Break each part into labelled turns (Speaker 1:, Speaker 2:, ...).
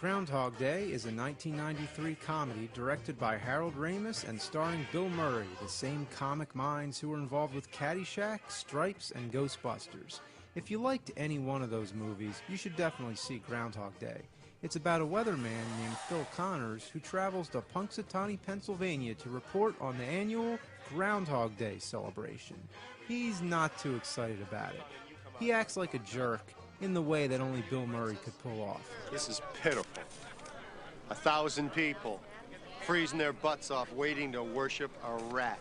Speaker 1: Groundhog Day is a 1993 comedy directed by Harold Ramis and starring Bill Murray, the same comic minds who were involved with Caddyshack, Stripes, and Ghostbusters. If you liked any one of those movies, you should definitely see Groundhog Day. It's about a weatherman named Phil Connors who travels to Punxsutawney, Pennsylvania to report on the annual Groundhog Day celebration. He's not too excited about it. He acts like a jerk in the way that only Bill Murray could pull off.
Speaker 2: This is pitiful. 1,000 people freezing their butts off waiting to worship a rat.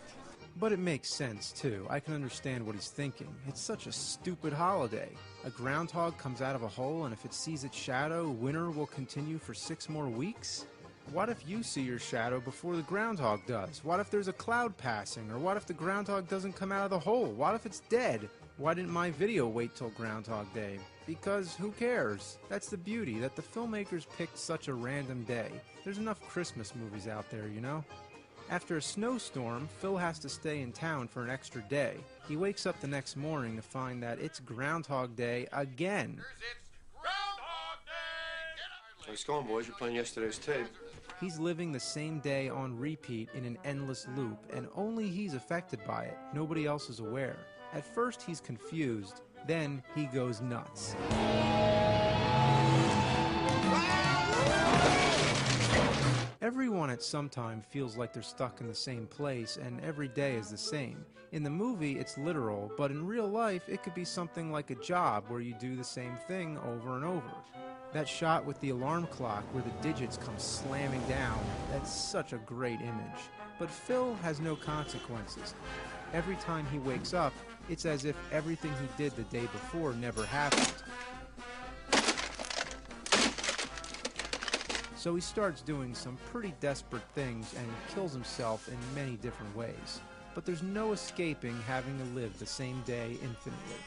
Speaker 1: But it makes sense, too. I can understand what he's thinking. It's such a stupid holiday. A groundhog comes out of a hole, and if it sees its shadow, winter will continue for 6 more weeks? What if you see your shadow before the groundhog does? What if there's a cloud passing? Or what if the groundhog doesn't come out of the hole? What if it's dead? Why didn't my video wait till Groundhog Day? Because who cares? That's the beauty, that the filmmakers picked such a random day. There's enough Christmas movies out there, you know? After a snowstorm, Phil has to stay in town for an extra day. He wakes up the next morning to find that it's Groundhog Day again.
Speaker 2: Groundhog Day! Nice going, boys. You're playing yesterday's tape.
Speaker 1: He's living the same day on repeat in an endless loop, and only he's affected by it. Nobody else is aware. At first he's confused, then he goes nuts. Everyone at some time feels like they're stuck in the same place, and every day is the same. In the movie, it's literal, but in real life, it could be something like a job where you do the same thing over and over. That shot with the alarm clock where the digits come slamming down, that's such a great image. But Phil has no consequences. Every time he wakes up, it's as if everything he did the day before never happened. So he starts doing some pretty desperate things and kills himself in many different ways. But there's no escaping having to live the same day infinitely.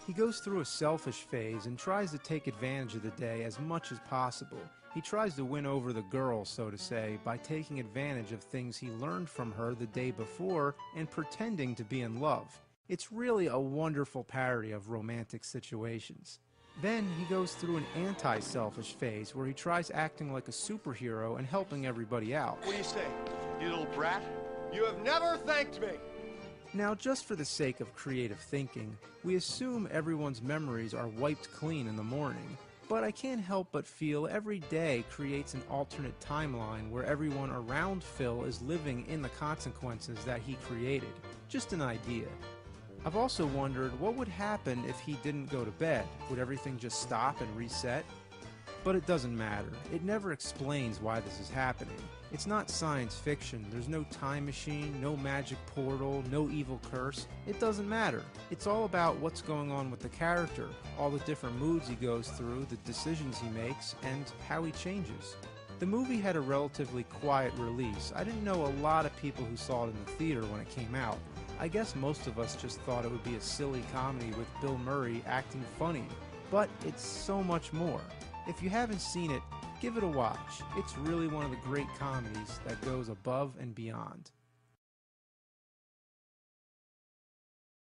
Speaker 1: He goes through a selfish phase and tries to take advantage of the day as much as possible. He tries to win over the girl, so to say, by taking advantage of things he learned from her the day before and pretending to be in love. It's really a wonderful parody of romantic situations. Then he goes through an anti-selfish phase where he tries acting like a superhero and helping everybody out.
Speaker 2: What do you say, you little brat? You have never thanked me!
Speaker 1: Now, just for the sake of creative thinking, we assume everyone's memories are wiped clean in the morning. But I can't help but feel every day creates an alternate timeline where everyone around Phil is living in the consequences that he created. Just an idea. I've also wondered what would happen if he didn't go to bed. Would everything just stop and reset? But it doesn't matter. It never explains why this is happening. It's not science fiction. There's no time machine, no magic portal, no evil curse. It doesn't matter. It's all about what's going on with the character, all the different moods he goes through, the decisions he makes, and how he changes. The movie had a relatively quiet release. I didn't know a lot of people who saw it in the theater when it came out. I guess most of us just thought it would be a silly comedy with Bill Murray acting funny. But it's so much more. If you haven't seen it, give it a watch. It's really one of the great comedies that goes above and beyond.